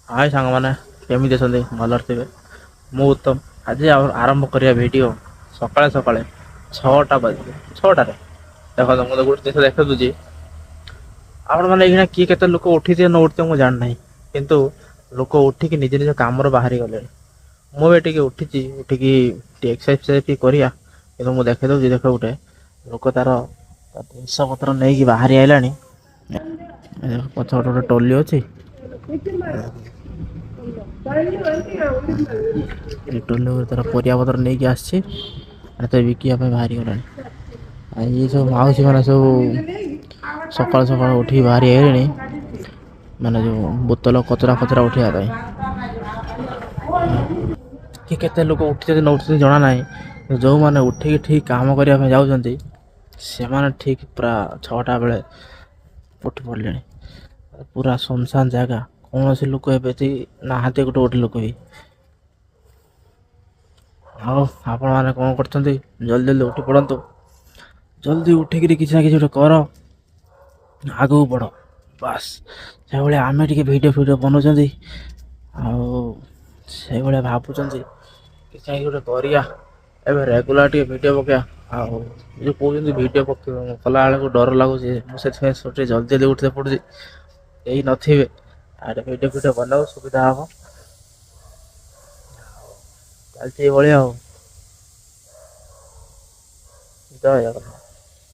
हाय सांग मैंने केमी भल थे मु उत्तम आज आरंभ करिया वीडियो सकाळे सकाळे 6टा बजे 6टारे देखो मुझे गोटे जिन देख दूची आपण मैंने ये किए के लोक उठी न उठी मुझे जान ना किंतु लोक उठिक निज निज कम बाहरी गले मुझे उठी उठिकी एक्सरसाइज करिया कि मुझे देखे दूसरी देख गोटे लोक तार जिनस पत्र नहीं बाहरी आईला पछ गोटे टोली अच्छी टोली तार परिया पत्र नहीं कि आसी बिकिया बाहरी गला ये सब मौसी मैंने सब सकाल सकाल उठी बाहरी आए माने जो बोतल कचरा फचरा उठा कि केते लोक उठी न उठी जना ना जो मैंने उठिक ठीक काम करने जाऊँच से मैंने ठीक पूरा 6टा बेले उठी पड़े पूरा सुनसान जगह कौन से लोक नहाते गोटे गोटे लोक भी आपण मैंने कौन कर जल्दी जल्दी उठी पड़तु जल्दी उठिक किसी ना कि कर आगू बढ़ बास से भाई आम टे भिडियो फिडियो बनाऊँ से भाया भावुं किसी गोटे करा रेगुला टे भिडियो पका जो कहते भिडियो कला बेलू डर लगुच मुझे जल्दी जल्दी उठते पड़ुची यही नथे आगे भिडियो फिडियो बनाओ सुविधा हम चलती भाया जय जगन्नाथ।